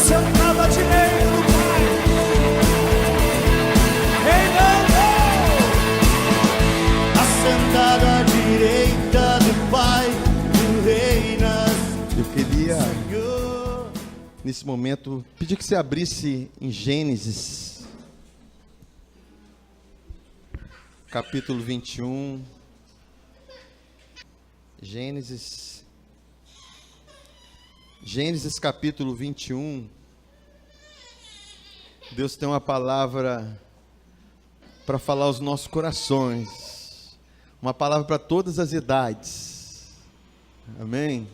assentado à direita do Pai, reinando, assentado à direita do Pai, tu reinas. Eu queria, Senhor. nesse momento, pedir que você abrisse em Gênesis, capítulo 21. Gênesis capítulo 21. Deus tem uma palavra para falar aos nossos corações, uma palavra para todas as idades. Amém?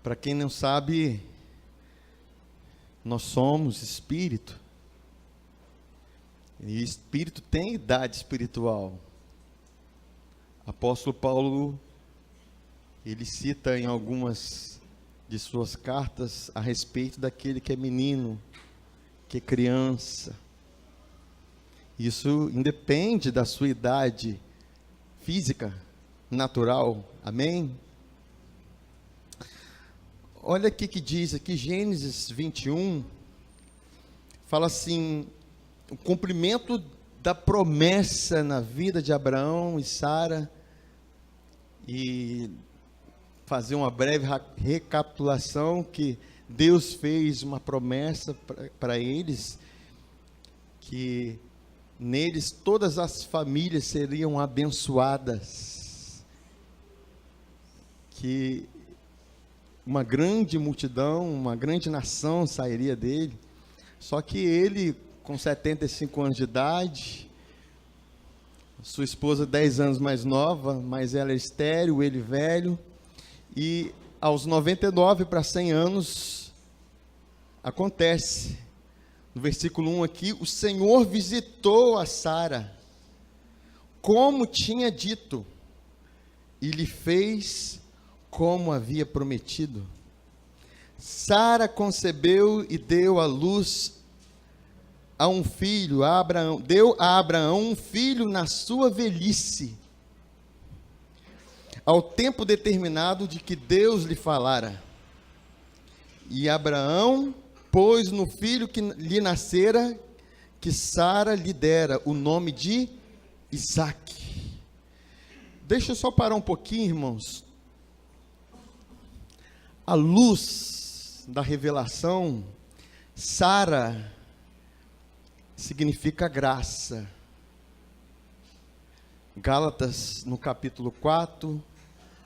Para quem não sabe, nós somos espírito, e espírito tem idade espiritual. Apóstolo Paulo, ele cita em algumas de suas cartas a respeito daquele que é menino, que é criança. Isso independe da sua idade física, natural. Amém? Olha aqui que diz aqui, Gênesis 21, fala assim, o cumprimento da promessa na vida de Abraão e Sara, e fazer uma breve recapitulação, que Deus fez uma promessa para eles, que neles todas as famílias seriam abençoadas, que uma grande multidão, uma grande nação sairia dele. Só que ele, com 75 anos de idade, sua esposa 10 anos mais nova, mas ela é estéril, ele velho, e aos 99 para 100 anos, acontece, no versículo 1 aqui, o Senhor visitou a Sara, como tinha dito, e lhe fez como havia prometido. Sara concebeu e deu à luz a um filho, deu a Abraão um filho na sua velhice, ao tempo determinado de que Deus lhe falara. E Abraão pôs no filho que lhe nascera, que Sara lhe dera, o nome de Isaque. Deixa eu só parar um pouquinho, irmãos. À luz da revelação, Sara significa graça. Gálatas, no capítulo 4,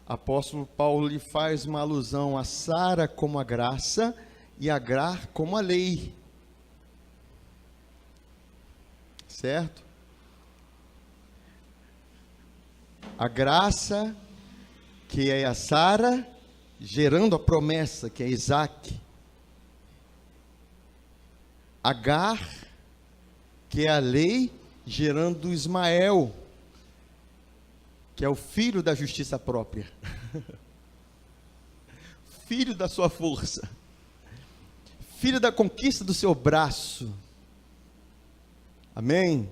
apóstolo Paulo lhe faz uma alusão a Sara como a graça e Agar como a lei. Certo? A graça, que é a Sara, gerando a promessa, que é Isaque. Agar, que é a lei, gerando Ismael, que é o filho da justiça própria, filho da sua força, filho da conquista do seu braço. Amém?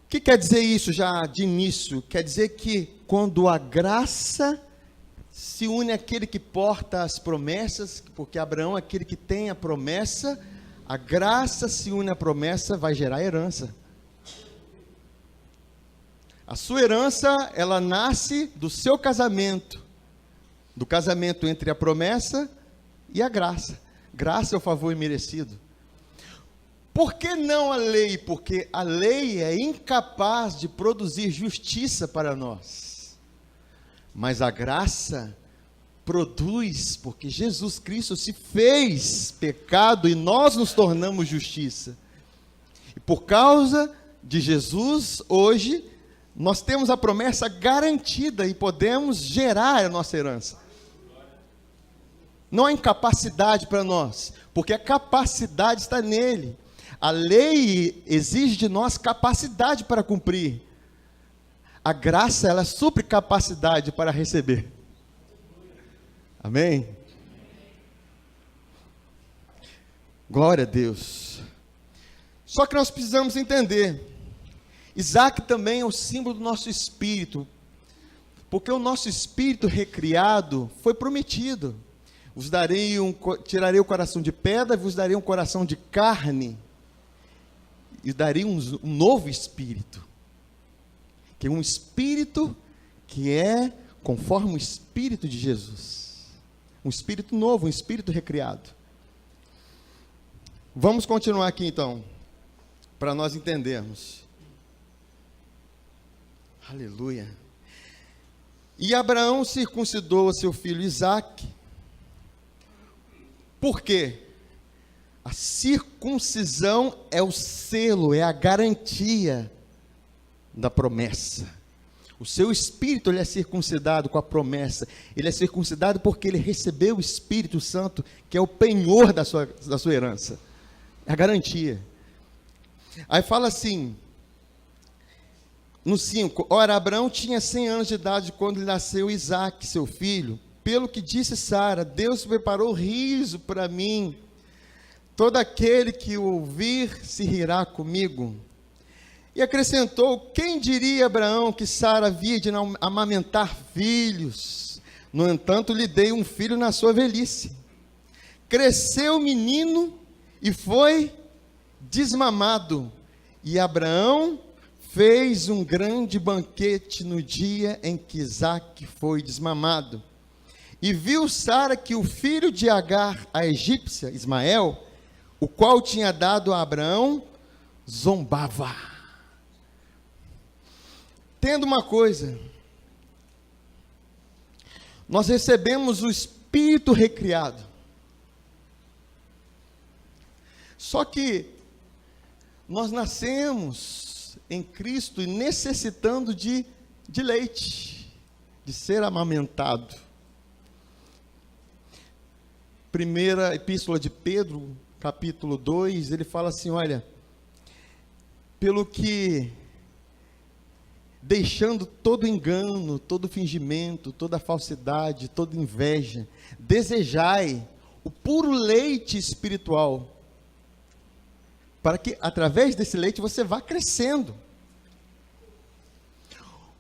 O que quer dizer isso já de início? Quer dizer que quando a graça se une àquele que porta as promessas, porque Abraão é aquele que tem a promessa, a graça se une à promessa, vai gerar herança. A sua herança, ela nasce do seu casamento, do casamento entre a promessa e a graça. Graça é o favor imerecido. Por que não a lei? Porque a lei é incapaz de produzir justiça para nós. Mas a graça produz, porque Jesus Cristo se fez pecado e nós nos tornamos justiça. E por causa de Jesus, hoje, nós temos a promessa garantida e podemos gerar a nossa herança. Não há incapacidade para nós, porque a capacidade está nele. A lei exige de nós capacidade para cumprir. A graça, ela supre capacidade para receber. Amém? Glória a Deus. Só que nós precisamos entender Isaac também é o símbolo do nosso espírito, porque o nosso espírito recriado foi prometido. Tirarei o coração de pedra, vos darei um coração de carne, e darei um novo espírito, que é um espírito que é conforme o espírito de Jesus, um espírito novo, um espírito recriado. Vamos continuar aqui então, para nós entendermos. Aleluia. E Abraão circuncidou a seu filho Isaque. Por quê? A circuncisão é o selo, é a garantia da promessa. O seu espírito, ele é circuncidado com a promessa. Ele é circuncidado porque ele recebeu o Espírito Santo, que é o penhor da sua herança. É a garantia. Aí fala assim, no 5, ora, Abraão tinha 100 anos de idade quando lhe nasceu Isaque, seu filho. Pelo que disse Sara, Deus preparou riso para mim. Todo aquele que o ouvir se rirá comigo. E acrescentou, quem diria Abraão que Sara havia de não amamentar filhos? No entanto, lhe dei um filho na sua velhice. Cresceu o menino e foi desmamado. E Abraão fez um grande banquete no dia em que Isaque foi desmamado. E viu Sara que o filho de Agar, a egípcia, Ismael, o qual tinha dado a Abraão, zombava. Entenda uma coisa, nós recebemos o Espírito recriado, só que nós nascemos em Cristo e necessitando de leite, de ser amamentado. Primeira epístola de Pedro, capítulo 2, ele fala assim, olha, pelo que, deixando todo engano, todo fingimento, toda falsidade, toda inveja, desejai o puro leite espiritual, para que através desse leite você vá crescendo.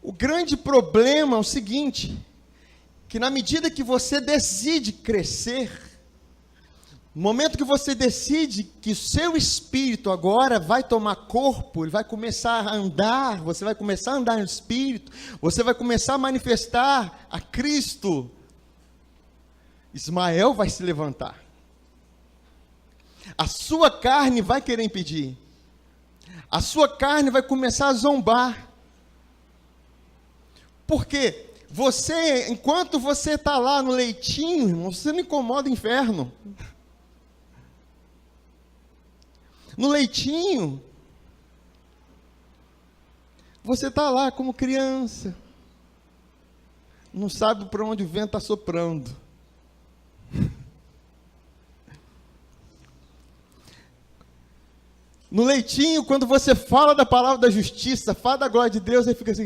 O grande problema é o seguinte, que na medida que você decide crescer, no momento que você decide que o seu espírito agora vai tomar corpo, ele vai começar a andar, você vai começar a andar no espírito, você vai começar a manifestar a Cristo, Ismael vai se levantar. A sua carne vai querer impedir. A sua carne vai começar a zombar. Por quê? Você, enquanto você está lá no leitinho, irmão, você não incomoda o inferno. No leitinho, você está lá como criança, não sabe para onde o vento está soprando. No leitinho, quando você fala da palavra da justiça, fala da glória de Deus, aí fica assim,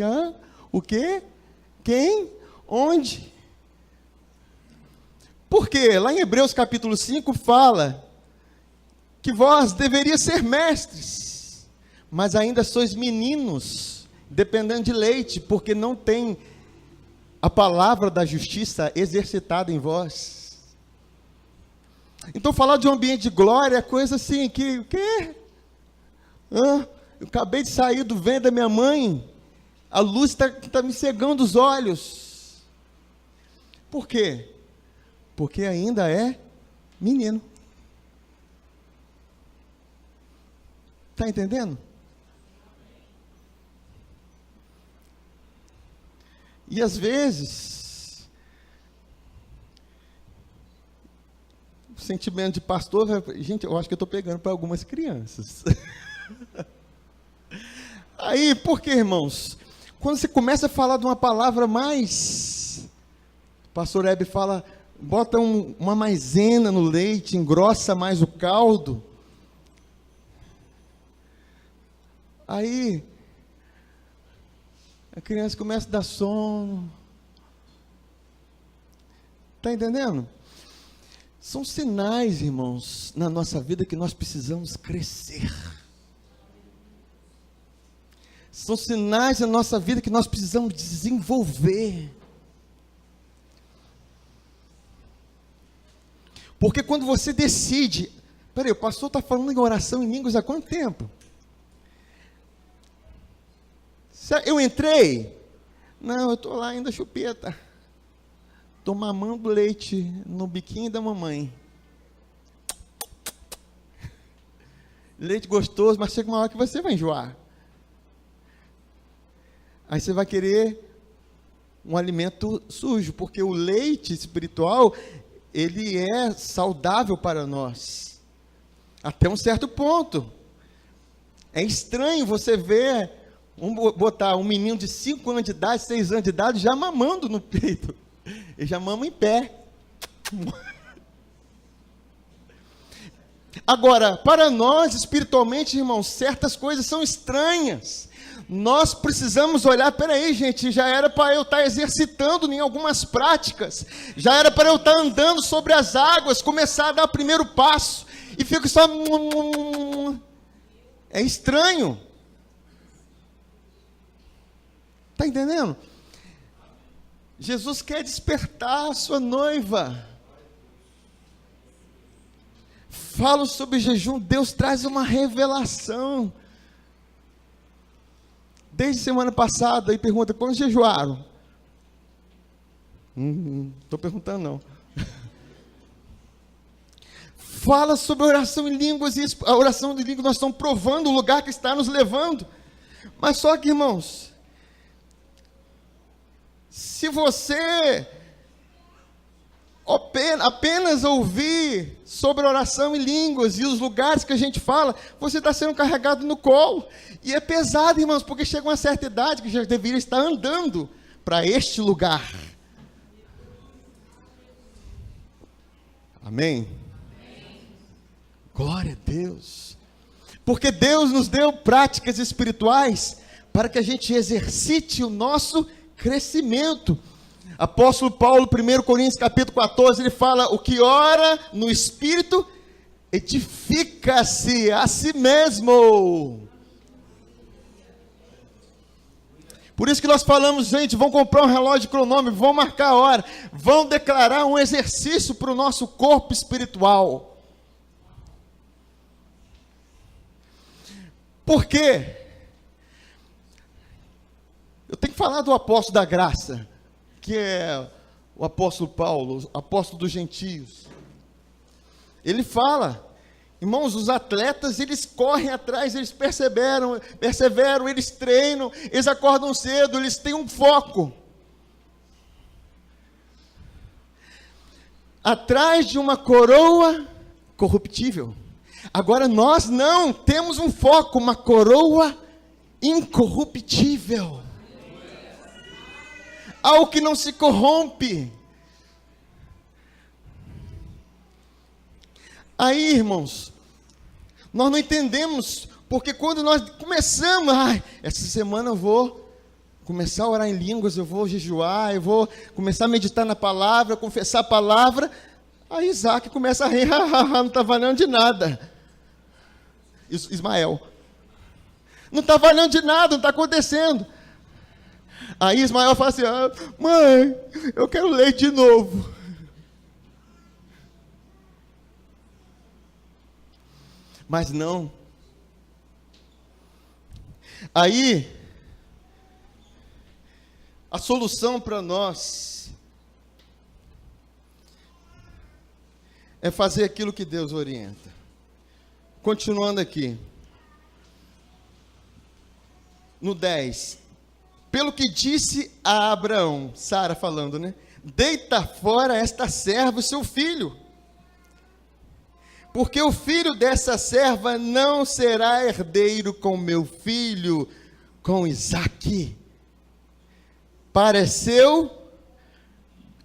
o quê? Quem? Onde? Por quê? Lá em Hebreus capítulo 5 fala que vós deveriam ser mestres, mas ainda sois meninos, dependendo de leite, porque não tem a palavra da justiça exercitada em vós. Então falar de um ambiente de glória é coisa assim, que o quê? Eu acabei de sair do ventre da minha mãe, a luz está me cegando os olhos. Por quê? Porque ainda é menino. Está entendendo? E às vezes, o sentimento de pastor, gente, eu acho que eu estou pegando para algumas crianças. Aí, por que, irmãos? Quando você começa a falar de uma palavra mais, o pastor Hebe fala, bota uma maisena no leite, engrossa mais o caldo. Aí, a criança começa a dar sono. Está entendendo? São sinais, irmãos, na nossa vida que nós precisamos crescer. São sinais na nossa vida que nós precisamos desenvolver. Porque quando você decide, peraí, o pastor está falando em oração em línguas há quanto tempo? Eu entrei? Não, eu estou lá ainda chupeta. Estou mamando leite no biquinho da mamãe. Leite gostoso, mas chega uma hora que você vai enjoar. Aí você vai querer um alimento sujo, porque o leite espiritual, ele é saudável para nós, até um certo ponto. É estranho você ver, vamos botar um menino de 5 anos de idade, 6 anos de idade, já mamando no peito, ele já mama em pé. Agora, para nós, espiritualmente, irmãos, certas coisas são estranhas. Nós precisamos olhar, peraí, gente, já era para eu estar exercitando em algumas práticas, já era para eu estar andando sobre as águas, começar a dar o primeiro passo, e fico só... É estranho. Está entendendo? Jesus quer despertar a sua noiva. Falo sobre jejum, Deus traz uma revelação. Desde semana passada, aí pergunta, quando jejuaram? Estou perguntando não. Fala sobre oração em línguas, e a oração de línguas nós estamos provando o lugar que está nos levando. Mas só que, irmãos, se você apenas ouvir sobre oração em línguas e os lugares que a gente fala, você está sendo carregado no colo. E é pesado, irmãos, porque chega uma certa idade que já deveria estar andando para este lugar. Amém? Glória a Deus. Porque Deus nos deu práticas espirituais para que a gente exercite o nosso crescimento. Apóstolo Paulo, 1 Coríntios capítulo 14, ele fala, o que ora no Espírito, edifica-se a si mesmo. Por isso que nós falamos, gente, vão comprar um relógio cronômetro, vão marcar a hora, vão declarar um exercício para o nosso corpo espiritual. Por quê? Eu tenho que falar do apóstolo da graça, que é o apóstolo Paulo, apóstolo dos gentios. Ele fala, irmãos, os atletas, eles correm atrás, eles perseveram, eles treinam, eles acordam cedo, eles têm um foco. Atrás de uma coroa corruptível. Agora nós não, temos um foco, uma coroa incorruptível. Algo que não se corrompe. Aí, irmãos, nós não entendemos, porque quando nós começamos, essa semana eu vou começar a orar em línguas, eu vou jejuar, eu vou começar a meditar na palavra, confessar a palavra, aí Isaac começa a rir, não está valendo de nada. Ismael, não está valendo de nada, não está acontecendo. Aí Ismael fala assim, mãe, eu quero leite de novo. Mas não. Aí, a solução para nós é fazer aquilo que Deus orienta. Continuando aqui. No 10. Pelo que disse a Abraão, Sara falando, né? Deita fora esta serva, o seu filho. Porque o filho dessa serva não será herdeiro com meu filho, com Isaque. Pareceu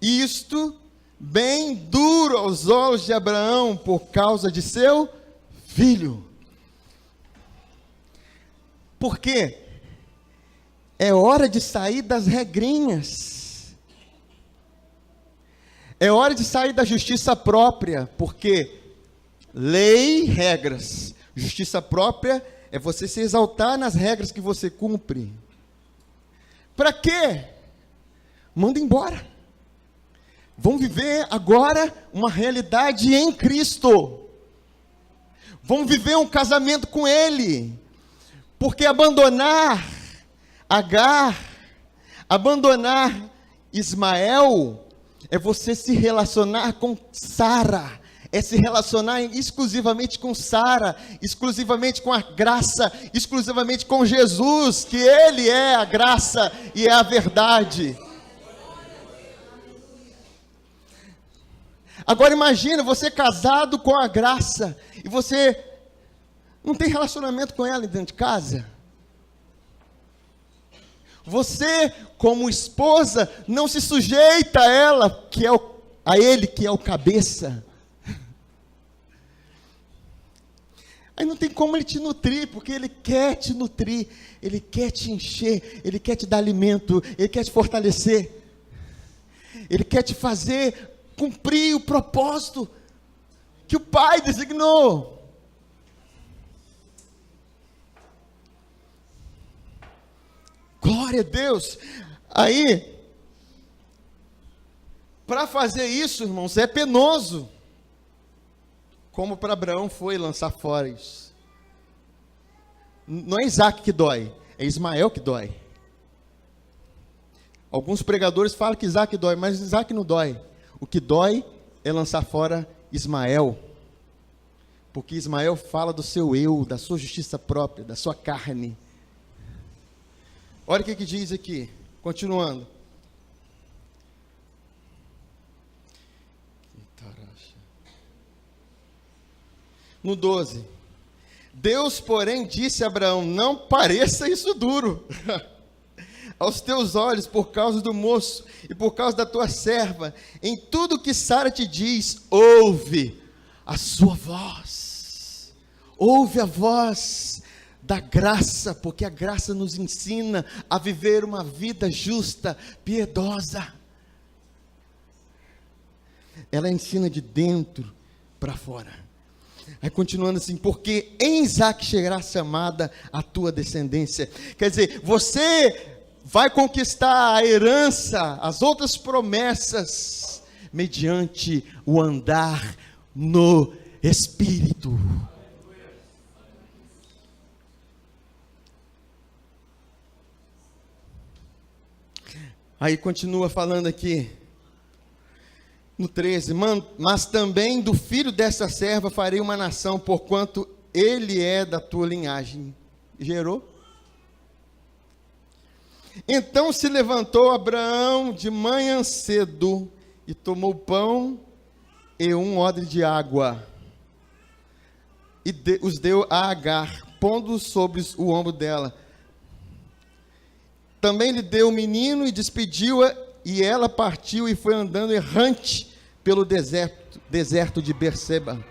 isto bem duro aos olhos de Abraão por causa de seu filho. Por quê? É hora de sair das regrinhas. É hora de sair da justiça própria, porque lei, regras. Justiça própria é você se exaltar nas regras que você cumpre. Para quê? Manda embora. Vamos viver agora uma realidade em Cristo. Vamos viver um casamento com Ele. Porque abandonar Agar, abandonar Ismael, é você se relacionar com Sara, é se relacionar exclusivamente com Sara, exclusivamente com a graça, exclusivamente com Jesus, que Ele é a graça e é a verdade. Agora imagina você casado com a graça, e você não tem relacionamento com ela dentro de casa. Você, como esposa, não se sujeita a ela, a ele que é o cabeça. Aí não tem como ele te nutrir, porque ele quer te nutrir, ele quer te encher, ele quer te dar alimento, ele quer te fortalecer, ele quer te fazer cumprir o propósito que o Pai designou. Glória a Deus. Aí, para fazer isso, irmãos, é penoso. Como para Abraão foi lançar fora isso. Não é Isaac que dói, é Ismael que dói. Alguns pregadores falam que Isaac dói, mas Isaac não dói. O que dói é lançar fora Ismael. Porque Ismael fala do seu eu, da sua justiça própria, da sua carne. Olha o que diz aqui, continuando. No 12. Deus, porém, disse a Abraão: não pareça isso duro aos teus olhos por causa do moço e por causa da tua serva. Em tudo que Sara te diz, ouve a sua voz. Ouve a voz da graça, porque a graça nos ensina a viver uma vida justa, piedosa. Ela ensina de dentro para fora. Aí continuando assim, porque em Isaac chegará chamada a tua descendência. Quer dizer, você vai conquistar a herança, as outras promessas, mediante o andar no Espírito. Aí continua falando aqui, no 13, mas também do filho dessa serva farei uma nação, porquanto ele é da tua linhagem. Gerou? Então se levantou Abraão de manhã cedo, e tomou pão e um odre de água, e os deu a Agar, pondo-os sobre o ombro dela. Também lhe deu o menino e despediu-a, e ela partiu e foi andando errante pelo deserto de Berseba.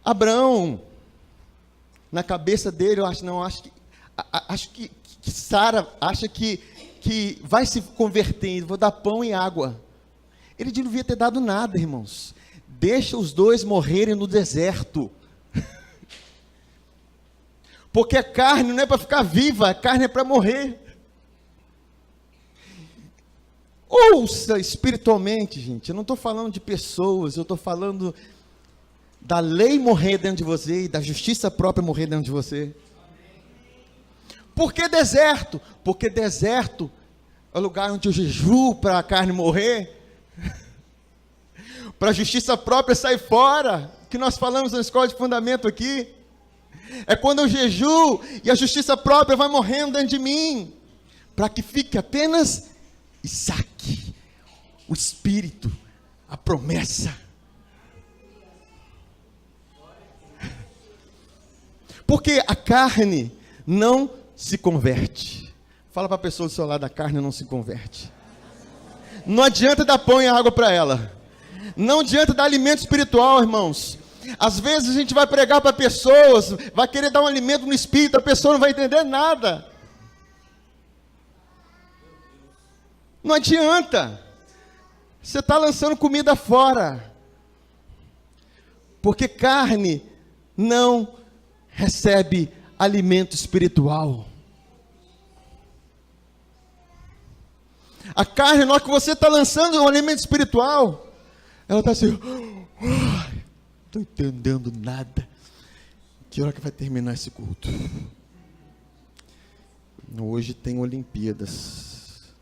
Abraão, na cabeça dele, acho que Sara acha que vai se converter, vou dar pão e água. Ele não devia ter dado nada, irmãos. Deixa os dois morrerem no deserto. Porque a carne não é para ficar viva, a carne é para morrer. Ouça espiritualmente, gente. Eu não estou falando de pessoas, eu estou falando da lei morrer dentro de você e da justiça própria morrer dentro de você. Por que deserto? Porque deserto é o lugar onde eu jejuo para a carne morrer, para a justiça própria sair fora, que nós falamos na escola de fundamento aqui. É quando eu jejuo e a justiça própria vai morrendo dentro de mim, para que fique apenas Isaac, o Espírito, a promessa. Porque a carne não se converte. Fala para a pessoa do seu lado, a carne não se converte. Não adianta dar pão e água para ela. Não adianta dar alimento espiritual, irmãos. Às vezes a gente vai pregar para pessoas, vai querer dar um alimento no espírito, a pessoa não vai entender nada. Não adianta. Você está lançando comida fora. Porque carne não recebe alimento espiritual. A carne, na hora que você está lançando um alimento espiritual, ela está assim, não estou entendendo nada. Que hora que vai terminar esse culto? Hoje tem Olimpíadas.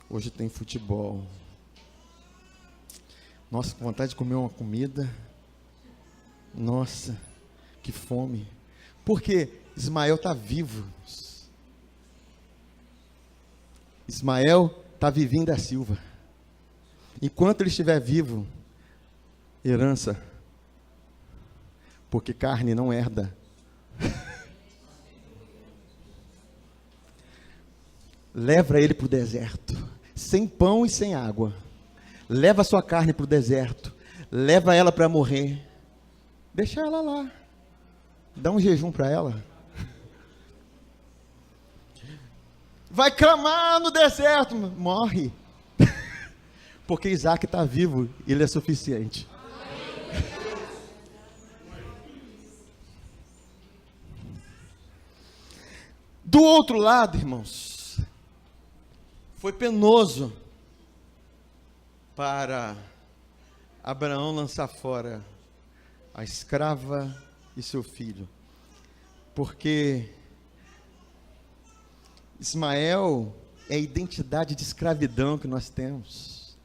Hoje tem futebol. Nossa, com vontade de comer uma comida. Nossa, que fome. Porque Ismael está vivo. Ismael está vivinho da Silva. Enquanto ele estiver vivo, herança. Porque carne não herda. Leva ele para o deserto, sem pão e sem água. Leva a sua carne para o deserto. Leva ela para morrer. Deixa ela lá. Dá um jejum para ela. Vai clamar no deserto. Morre. Porque Isaac está vivo. Ele é suficiente. Do outro lado, irmãos, foi penoso para Abraão lançar fora a escrava e seu filho, porque Ismael é a identidade de escravidão que nós temos,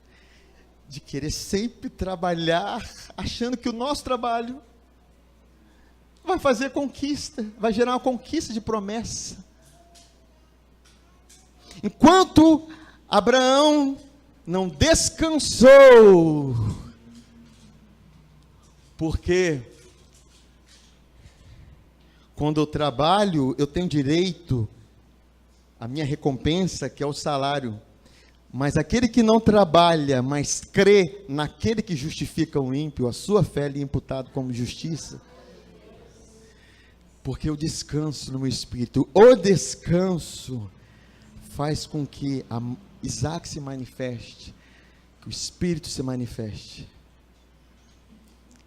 de querer sempre trabalhar, achando que o nosso trabalho vai fazer conquista, vai gerar uma conquista de promessa. Enquanto Abraão não descansou, porque quando eu trabalho, eu tenho direito à minha recompensa, que é o salário. Mas aquele que não trabalha, mas crê naquele que justifica o ímpio, a sua fé lhe é imputado como justiça. Porque eu descanso no meu espírito. O descanso faz com que Isaac se manifeste, que o Espírito se manifeste,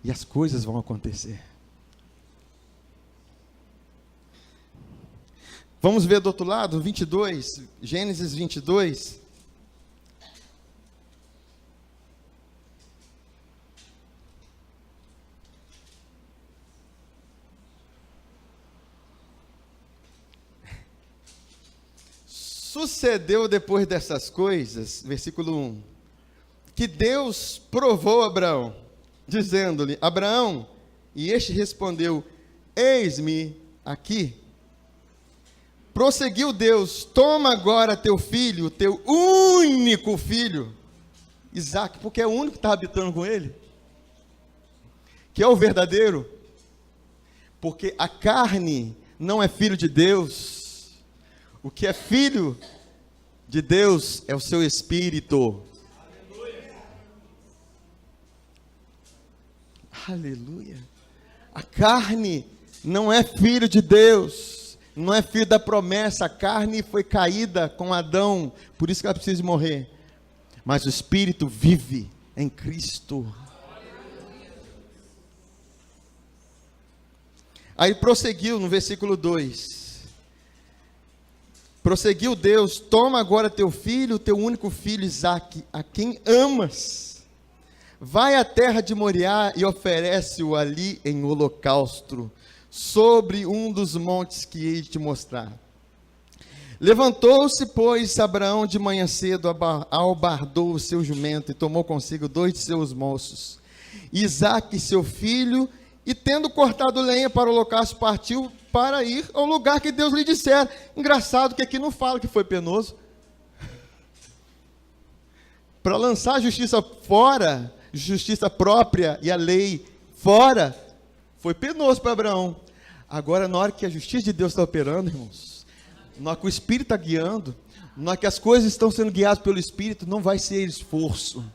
e as coisas vão acontecer. Vamos ver do outro lado, 22, Gênesis 22. Sucedeu depois dessas coisas, versículo 1, que Deus provou Abraão, dizendo-lhe, Abraão, e este respondeu, eis-me aqui. Prosseguiu Deus, toma agora teu filho, teu único filho, Isaque, porque é o único que está habitando com ele, que é o verdadeiro, porque a carne não é filho de Deus. O que é filho de Deus é o seu espírito. Aleluia. A carne não é filho de Deus, não é filho da promessa. A carne foi caída com Adão, por isso que ela precisa morrer. Mas o espírito vive em Cristo. Aí prosseguiu no versículo 2. Prosseguiu Deus, toma agora teu filho, teu único filho Isaque, a quem amas. Vai à terra de Moriá e oferece-o ali em holocausto, sobre um dos montes que hei de te mostrar. Levantou-se, pois, Abraão de manhã cedo, albardou o seu jumento e tomou consigo 2 de seus moços, Isaque, seu filho, e tendo cortado lenha para o holocausto, partiu para ir ao lugar que Deus lhe dissera. Engraçado que aqui não fala que foi penoso. Para lançar a justiça fora, justiça própria e a lei fora, foi penoso para Abraão. Agora, na hora que a justiça de Deus está operando, irmãos, na hora que o Espírito está guiando, na hora que as coisas estão sendo guiadas pelo Espírito, não vai ser esforço.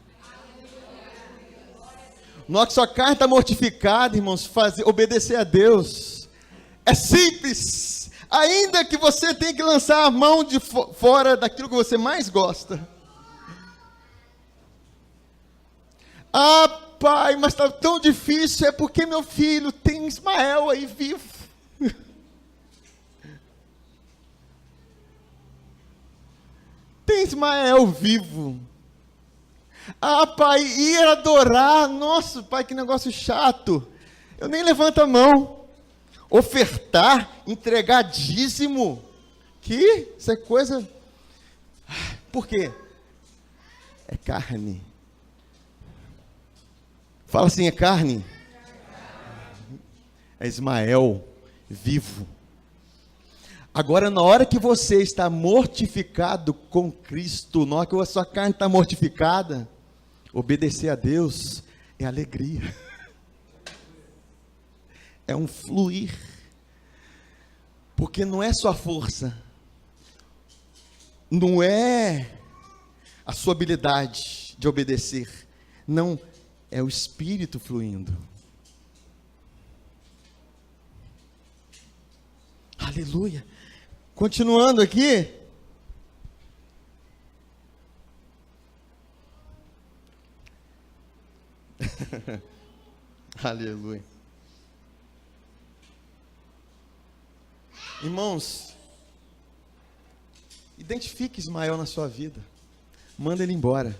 Na hora que sua carne está mortificada, irmãos, obedecer a Deus é simples, ainda que você tenha que lançar a mão de fora daquilo que você mais gosta. pai, mas está tão difícil, é porque meu filho tem Ismael aí vivo. Tem Ismael vivo. Ah, pai, ir adorar, nossa, pai, que negócio chato. Eu nem levanto a mão. Ofertar, entregar dízimo. Que? Isso é coisa... Por quê? É carne. Fala assim, é carne. É Ismael vivo. Agora, na hora que você está mortificado com Cristo, na hora que a sua carne está mortificada, obedecer a Deus é alegria. É um fluir. Porque não é sua força. Não é a sua habilidade de obedecer. Não, é o Espírito fluindo. Aleluia. Continuando aqui. Aleluia. Irmãos, identifique Ismael na sua vida. Manda ele embora.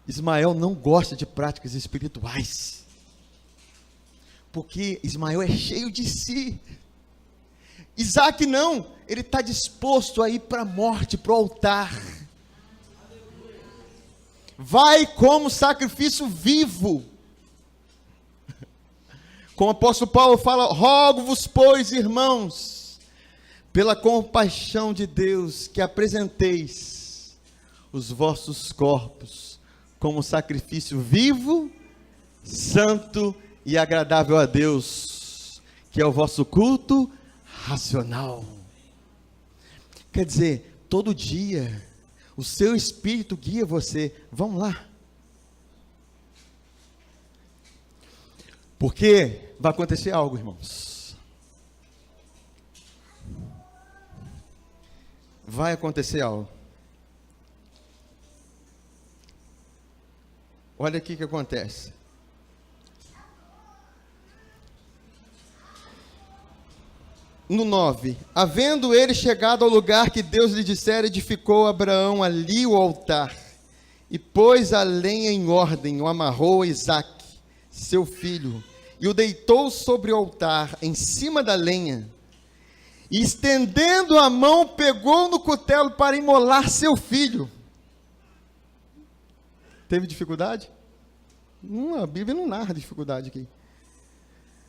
Ismael não gosta de práticas espirituais. Porque Ismael é cheio de si. Isaac não, ele está disposto a ir para a morte, para o altar. Vai como sacrifício vivo. Como o apóstolo Paulo fala, rogo-vos, pois, irmãos, pela compaixão de Deus, que apresenteis os vossos corpos como sacrifício vivo, santo e agradável a Deus, que é o vosso culto racional. Quer dizer, todo dia, o seu espírito guia você, vamos lá. Porque vai acontecer algo, irmãos. Vai acontecer algo. Olha aqui o que acontece. No 9, havendo ele chegado ao lugar que Deus lhe dissera, edificou Abraão ali o altar, e pôs a lenha em ordem, o amarrou a Isaque, seu filho, e o deitou sobre o altar, em cima da lenha, e estendendo a mão, pegou no cutelo para imolar seu filho. Teve dificuldade? Não, a Bíblia não narra dificuldade aqui.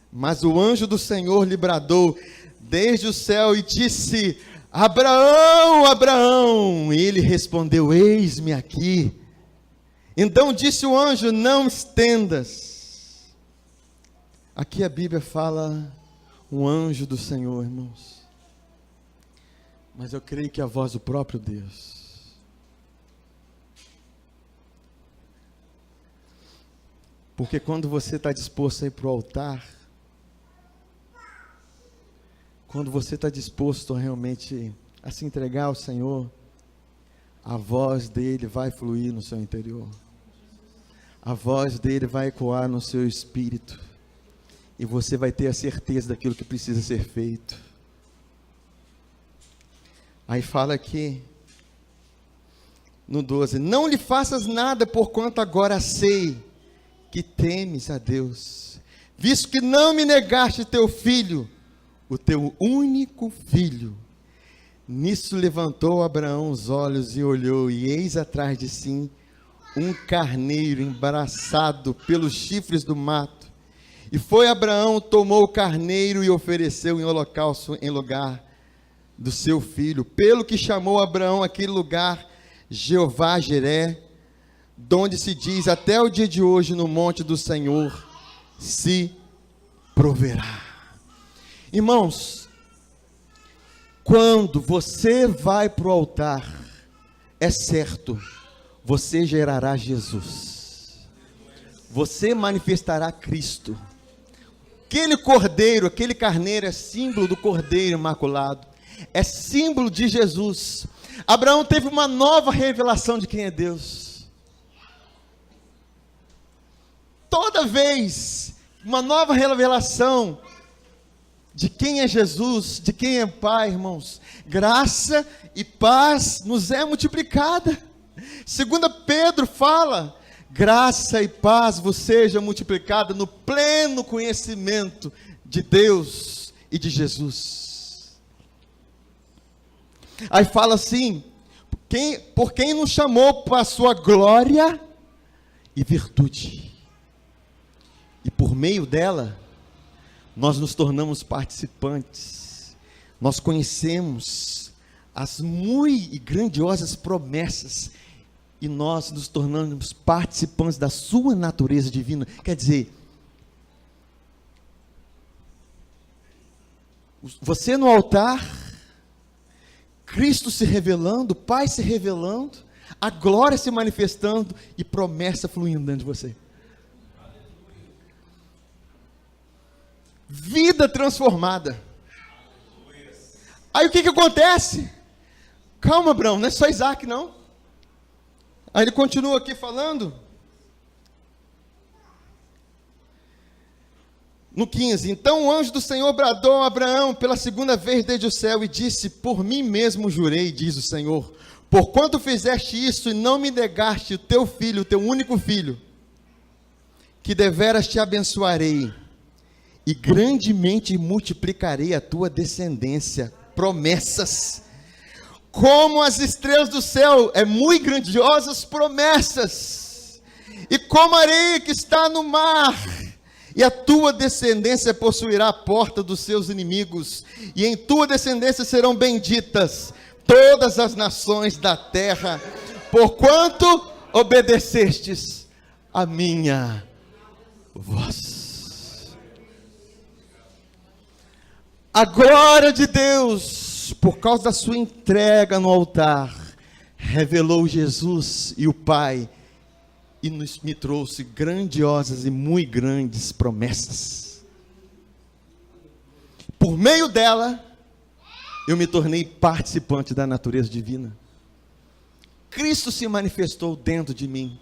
Mas o anjo do Senhor lhe bradou desde o céu e disse: Abraão, Abraão. E ele respondeu: eis-me aqui. Então disse o anjo: não estendas. Aqui a Bíblia fala um anjo do Senhor, irmãos. Mas eu creio que é a voz do próprio Deus. Porque quando você está disposto a ir para o altar, quando você está disposto a realmente a se entregar ao Senhor, a voz dele vai fluir no seu interior. A voz dele vai ecoar no seu espírito. E você vai ter a certeza daquilo que precisa ser feito. Aí fala aqui, no 12, não lhe faças nada, porquanto agora sei que temes a Deus, visto que não me negaste teu filho, o teu único filho. Nisso levantou Abraão os olhos e olhou, e eis atrás de si um carneiro embaraçado pelos chifres do mato. E foi Abraão, tomou o carneiro e ofereceu em holocausto em lugar do seu filho, pelo que chamou Abraão aquele lugar Jeová Jiré, donde se diz até o dia de hoje, no monte do Senhor se proverá. Irmãos, quando você vai para o altar, é certo, você gerará Jesus, você manifestará Cristo. Aquele cordeiro, aquele carneiro é símbolo do cordeiro imaculado, é símbolo de Jesus. Abraão teve uma nova revelação de quem é Deus. toda vez, uma nova revelação de quem é Jesus, de quem é Pai, irmãos. Graça e paz nos é multiplicada. 2 Pedro fala: graça e paz vos seja multiplicada no pleno conhecimento de Deus e de Jesus. Aí fala assim: por quem nos chamou para a sua glória e virtude, e por meio dela nós nos tornamos participantes, nós conhecemos as muito e grandiosas promessas, e nós nos tornamos participantes da sua natureza divina. Quer dizer, você no altar, Cristo se revelando, o Pai se revelando, a glória se manifestando e promessa fluindo dentro de você. Vida transformada. Aí o que acontece? Calma, Abraão, não é só Isaac não. Aí ele continua aqui falando, no 15: então o anjo do Senhor bradou a Abraão pela segunda vez desde o céu e disse: por mim mesmo jurei, diz o Senhor, porquanto fizeste isso e não me negaste o teu filho, o teu único filho, que deveras te abençoarei e grandemente multiplicarei a tua descendência. Promessas, como as estrelas do céu, é muito grandiosas promessas, e como a areia que está no mar, e a tua descendência possuirá a porta dos seus inimigos, e em tua descendência serão benditas todas as nações da terra, porquanto obedecestes a minha voz. A glória de Deus, por causa da sua entrega no altar, revelou Jesus e o Pai, e me trouxe grandiosas e muito grandes promessas. Por meio dela, eu me tornei participante da natureza divina. Cristo se manifestou dentro de mim,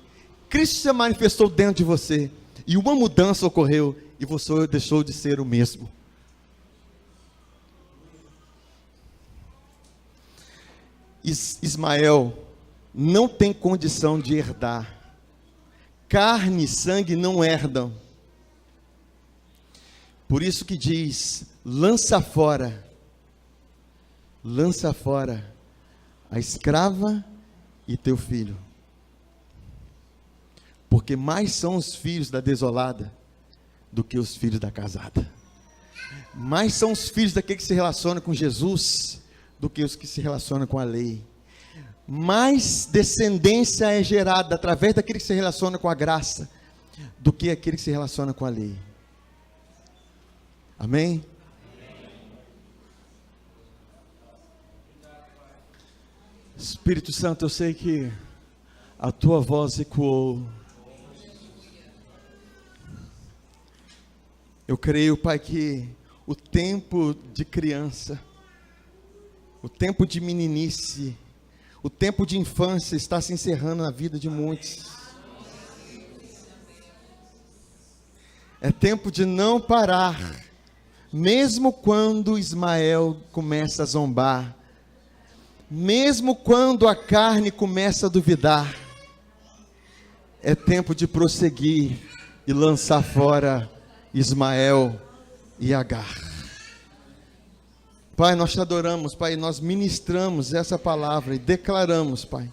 Cristo se manifestou dentro de você, e uma mudança ocorreu, e você deixou de ser o mesmo. Ismael não tem condição de herdar. Carne e sangue não herdam. Por isso que diz: lança fora a escrava e teu filho. Porque mais são os filhos da desolada do que os filhos da casada. Mais são os filhos daquele que se relaciona com Jesus do que os que se relacionam com a lei. Mais descendência é gerada através daquele que se relaciona com a graça do que aquele que se relaciona com a lei. Amém? Espírito Santo, eu sei que a tua voz ecoou. Eu creio, Pai, que o tempo de criança, o tempo de meninice, o tempo de infância está se encerrando na vida de muitos. É tempo de não parar, mesmo quando Ismael começa a zombar, mesmo quando a carne começa a duvidar. É tempo de prosseguir e lançar fora Ismael e Agar. Pai, nós te adoramos, Pai, nós ministramos essa palavra e declaramos, Pai,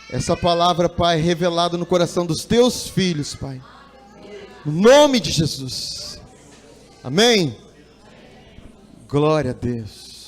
essa palavra, Pai, revelada no coração dos teus filhos, Pai, no nome de Jesus, amém? Glória a Deus.